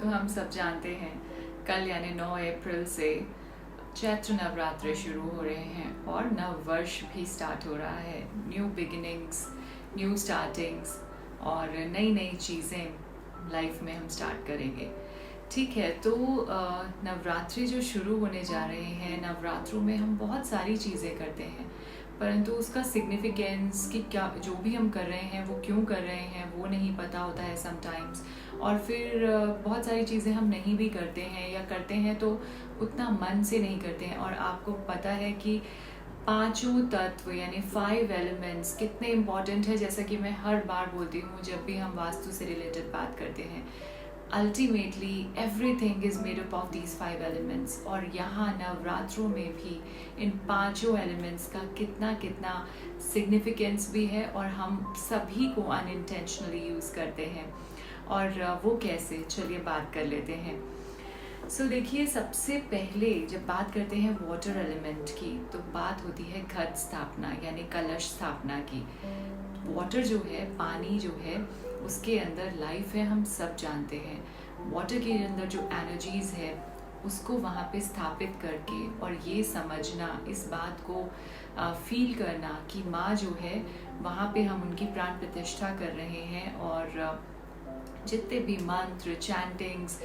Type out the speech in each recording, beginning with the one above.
तो हम सब जानते हैं कल यानी 9 अप्रैल से चैत्र नवरात्रे शुरू हो रहे हैं और नव वर्ष भी स्टार्ट हो रहा है। न्यू बिगिनिंग्स, न्यू स्टार्टिंग्स और नई नई चीज़ें लाइफ में हम स्टार्ट करेंगे। ठीक है, तो नवरात्रि जो शुरू होने जा रहे हैं, नवरात्रों में हम बहुत सारी चीज़ें करते हैं, परंतु उसका सिग्निफिकेंस कि क्या जो भी हम कर रहे हैं वो क्यों कर रहे हैं वो नहीं पता होता है समटाइम्स। और फिर बहुत सारी चीज़ें हम नहीं भी करते हैं या करते हैं तो उतना मन से नहीं करते हैं। और आपको पता है कि पांचों तत्व यानी 5 एलिमेंट्स कितने इम्पॉर्टेंट है। जैसा कि मैं हर बार बोलती हूँ जब भी हम वास्तु से रिलेटेड बात करते हैं, ultimately everything is made up of these 5 elements. और यहाँ नवरात्रों में भी इन पांचों एलिमेंट्स का कितना कितना सिग्निफिकेंस भी है और हम सभी को अनइंटेंशनली यूज़ करते हैं। और वो कैसे, चलिए बात कर लेते हैं। सो देखिए, सबसे पहले जब बात करते हैं वाटर एलिमेंट की तो बात होती है घट स्थापना यानी कलश स्थापना की। वाटर जो है, पानी जो है, उसके अंदर लाइफ है, हम सब जानते हैं। वाटर के अंदर जो एनर्जीज है उसको वहाँ पे स्थापित करके और ये समझना, इस बात को फील करना कि माँ जो है वहाँ पे हम उनकी प्राण प्रतिष्ठा कर रहे हैं। और जितने भी मंत्र, चैंटिंग्स,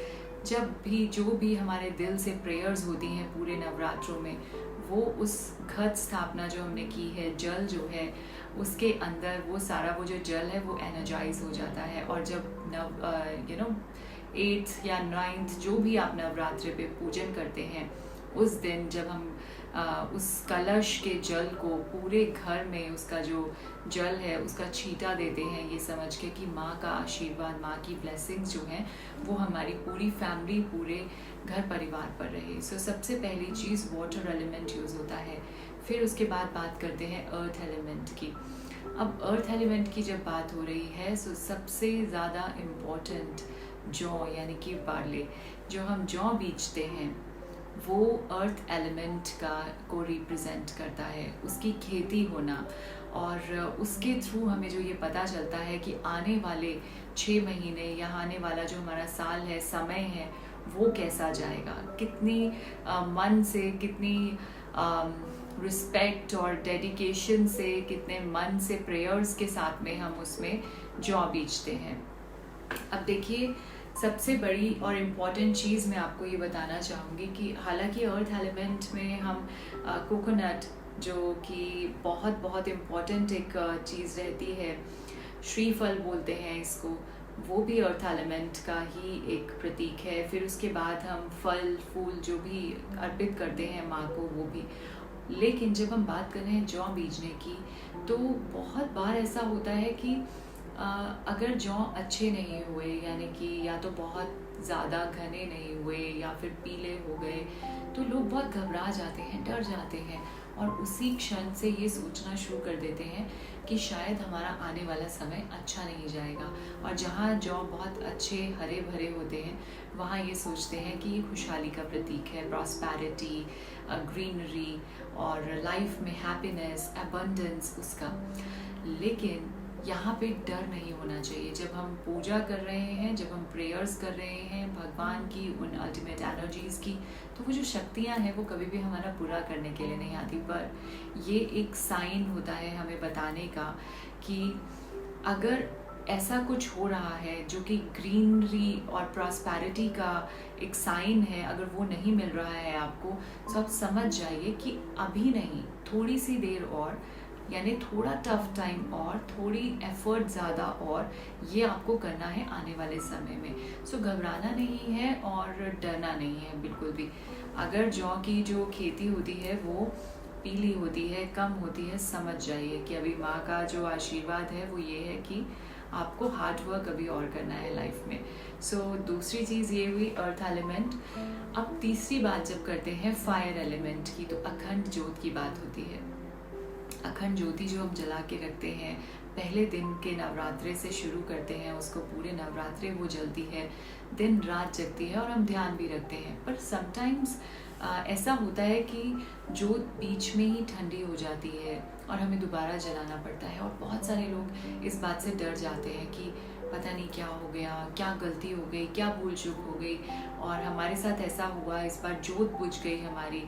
जब भी जो भी हमारे दिल से प्रेयर्स होती हैं पूरे नवरात्रों में, वो उस घट स्थापना जो हमने की है, जल जो है उसके अंदर वो सारा वो जो जल है वो एनर्जाइज हो जाता है। और जब नव 8th या 9th जो भी आप नवरात्रि पे पूजन करते हैं, उस दिन जब हम उस कलश के जल को पूरे घर में, उसका जो जल है उसका छींटा देते हैं, ये समझ के कि माँ का आशीर्वाद, माँ की ब्लेसिंग्स जो हैं वो हमारी पूरी फैमिली, पूरे घर परिवार पर रहे। सो सबसे पहली चीज़ वाटर एलिमेंट यूज़ होता है। फिर उसके बाद बात करते हैं अर्थ एलिमेंट की। अब अर्थ एलिमेंट की जब बात हो रही है, सो सबसे ज़्यादा इम्पॉर्टेंट जौ यानी कि बार्ले, जो हम जौ बीजते हैं वो अर्थ एलिमेंट को रिप्रेजेंट करता है, उसकी खेती होना। और उसके थ्रू हमें जो ये पता चलता है कि आने वाले 6 महीने या आने वाला जो हमारा साल है, समय है, वो कैसा जाएगा, कितनी मन से, कितनी रिस्पेक्ट और डेडिकेशन से, कितने मन से, प्रेयर्स के साथ में हम उसमें जौ बीजते हैं। अब देखिए, सबसे बड़ी और इम्पॉर्टेंट चीज़ मैं आपको ये बताना चाहूँगी कि हालांकि अर्थ एलिमेंट में हम कोकोनट, जो कि बहुत बहुत इम्पॉर्टेंट एक चीज़ रहती है, श्रीफल बोलते हैं इसको, वो भी अर्थ एलिमेंट का ही एक प्रतीक है। फिर उसके बाद हम फल फूल जो भी अर्पित करते हैं माँ को, वो भी। लेकिन जब हम बात कर रहे हैं जौ बीजने की, तो बहुत बार ऐसा होता है कि अगर जौ अच्छे नहीं हुए, यानी कि या तो बहुत ज़्यादा घने नहीं हुए या फिर पीले हो गए, तो लोग बहुत घबरा जाते हैं, डर जाते हैं और उसी क्षण से ये सोचना शुरू कर देते हैं कि शायद हमारा आने वाला समय अच्छा नहीं जाएगा। और जहाँ जौ बहुत अच्छे हरे भरे होते हैं, वहाँ ये सोचते हैं कि ये खुशहाली का प्रतीक है, प्रॉस्पेरिटी, ग्रीनरी और लाइफ में हैप्पीनेस, अबंडेंस उसका। लेकिन यहाँ पे डर नहीं होना चाहिए। जब हम पूजा कर रहे हैं, जब हम प्रेयर्स कर रहे हैं भगवान की, उन अल्टीमेट एनर्जीज़ की, तो वो जो शक्तियाँ हैं वो कभी भी हमारा बुरा करने के लिए नहीं आती, पर ये एक साइन होता है हमें बताने का कि अगर ऐसा कुछ हो रहा है जो कि ग्रीनरी और प्रॉस्पेरिटी का एक साइन है, अगर वो नहीं मिल रहा है आपको, तो आप समझ जाइए कि अभी नहीं, थोड़ी सी देर और, यानी थोड़ा टफ टाइम और थोड़ी एफर्ट ज़्यादा, और ये आपको करना है आने वाले समय में। सो घबराना नहीं है और डरना नहीं है बिल्कुल भी। अगर जौ की जो खेती होती है वो पीली होती है, कम होती है, समझ जाइए कि अभी माँ का जो आशीर्वाद है वो ये है कि आपको हार्ड वर्क अभी और करना है लाइफ में। सो दूसरी चीज़ ये हुई अर्थ एलिमेंट। अब तीसरी बात जब करते हैं फायर एलिमेंट की, तो अखंड ज्योत की बात होती है। अखंड ज्योति जो हम जला के रखते हैं, पहले दिन के नवरात्रे से शुरू करते हैं उसको, पूरे नवरात्रे वो जलती है, दिन रात जगती है और हम ध्यान भी रखते हैं। पर समटाइम्स ऐसा होता है कि जोत बीच में ही ठंडी हो जाती है और हमें दोबारा जलाना पड़ता है। और बहुत सारे लोग इस बात से डर जाते हैं कि पता नहीं क्या हो गया, क्या गलती हो गई, क्या भूल चूक हो गई और हमारे साथ ऐसा हुआ, इस बार जोत बुझ गई हमारी।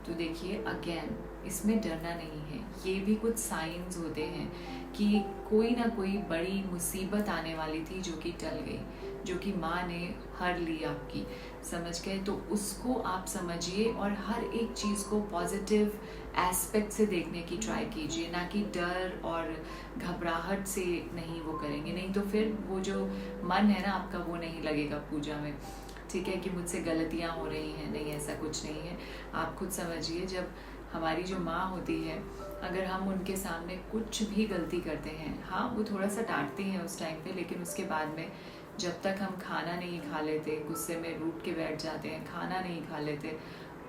तो देखिए अगेन, इसमें डरना नहीं है, ये भी कुछ साइंस होते हैं कि कोई ना कोई बड़ी मुसीबत आने वाली थी जो कि टल गई, जो कि माँ ने हर ली आपकी, समझ गए। तो उसको आप समझिए और हर एक चीज़ को पॉजिटिव एस्पेक्ट से देखने की ट्राई कीजिए, ना कि डर और घबराहट से नहीं वो करेंगे, नहीं तो फिर वो जो मन है ना आपका वो नहीं लगेगा पूजा में। ठीक है कि मुझसे गलतियाँ हो रही हैं, नहीं ऐसा कुछ नहीं है। आप खुद समझिए, जब हमारी जो माँ होती है, अगर हम उनके सामने कुछ भी गलती करते हैं, हाँ वो थोड़ा सा डांटती हैं उस टाइम पे, लेकिन उसके बाद में जब तक हम खाना नहीं खा लेते, गुस्से में रूठ के बैठ जाते हैं, खाना नहीं खा लेते,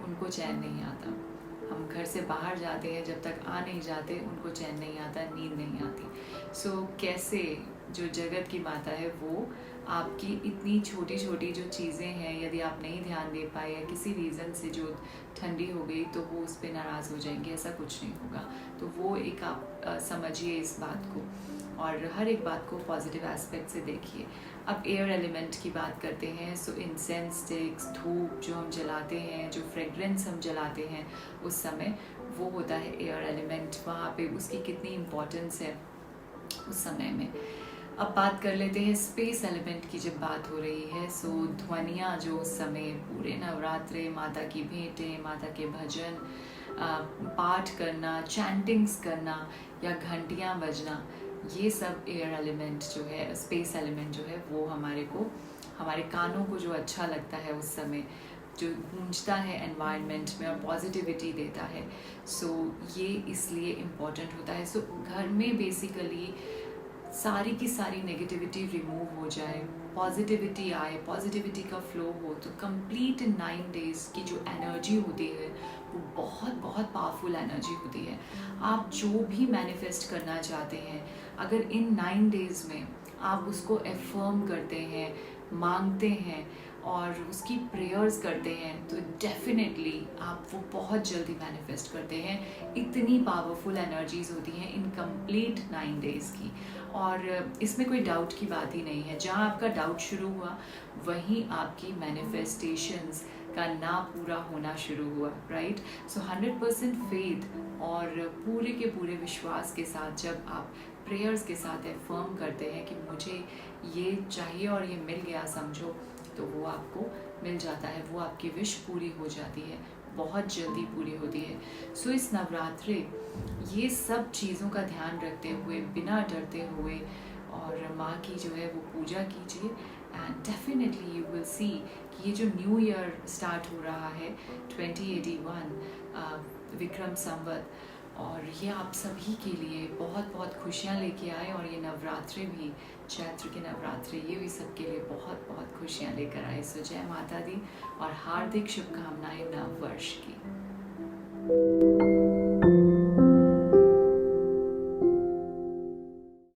उनको चैन नहीं आता। हम घर से बाहर जाते हैं, जब तक आ नहीं जाते उनको चैन नहीं आता, नींद नहीं आती। सो कैसे जो जगत की माता है वो आपकी इतनी छोटी छोटी जो चीज़ें हैं, यदि आप नहीं ध्यान दे पाए या किसी रीज़न से जो ठंडी हो गई तो वो उस पर नाराज़ हो जाएंगे, ऐसा कुछ नहीं होगा। तो वो एक आप समझिए इस बात को, और हर एक बात को पॉजिटिव एस्पेक्ट से देखिए। अब एयर एलिमेंट की बात करते हैं। सो इंसेंस स्टिक्स, धूप जो हम जलाते हैं, जो फ्रेग्रेंस हम जलाते हैं उस समय, वो होता है एयर एलिमेंट। वहाँ पे उसकी कितनी इम्पोर्टेंस है उस समय में। अब बात कर लेते हैं स्पेस एलिमेंट की, जब बात हो रही है। सो ध्वनियाँ जो उस समय पूरे नवरात्रे, माता की भेंटें, माता के भजन, पाठ करना, चैंटिंग्स करना या घंटियाँ बजना, ये सब एयर एलिमेंट जो है, स्पेस एलिमेंट जो है, वो हमारे को, हमारे कानों को जो अच्छा लगता है उस समय, जो गूंजता है एनवायरनमेंट में और पॉजिटिविटी देता है। सो ये इसलिए इम्पॉर्टेंट होता है। सो घर में बेसिकली सारी की सारी नेगेटिविटी रिमूव हो जाए, पॉजिटिविटी आए, पॉजिटिविटी का फ्लो हो, तो कंप्लीट 9 days की जो एनर्जी होती है वो बहुत बहुत पावरफुल एनर्जी होती है। आप जो भी मैनिफेस्ट करना चाहते हैं, अगर इन 9 days में आप उसको एफर्म करते हैं, मांगते हैं और उसकी प्रेयर्स करते हैं, तो डेफिनेटली आप वो बहुत जल्दी मैनिफेस्ट करते हैं। इतनी पावरफुल एनर्जीज होती हैं इन कंप्लीट 9 days की, और इसमें कोई डाउट की बात ही नहीं है। जहाँ आपका डाउट शुरू हुआ वहीं आपकी मैनिफेस्टेशंस का ना पूरा होना शुरू हुआ, राइट। सो 100% फेथ और पूरे के पूरे विश्वास के साथ जब आप प्रेयर्स के साथ एफर्म करते हैं कि मुझे ये चाहिए और ये मिल गया समझो, तो वो आपको मिल जाता है, वो आपकी विश पूरी हो जाती है, बहुत जल्दी पूरी होती है। सो इस नवरात्रे ये सब चीज़ों का ध्यान रखते हुए, बिना डरते हुए, और माँ की जो है वो पूजा कीजिए, and definitely you will see कि ये जो न्यू ईयर स्टार्ट हो रहा है 2081 विक्रम संवत, और ये आप सभी के लिए बहुत बहुत खुशियाँ लेके आए, और ये नवरात्रे भी, चैत्र के नवरात्रे, ये भी सबके लिए बहुत बहुत खुशियाँ लेकर आए। सो जय माता दी और हार्दिक शुभकामनाएं नव वर्ष की।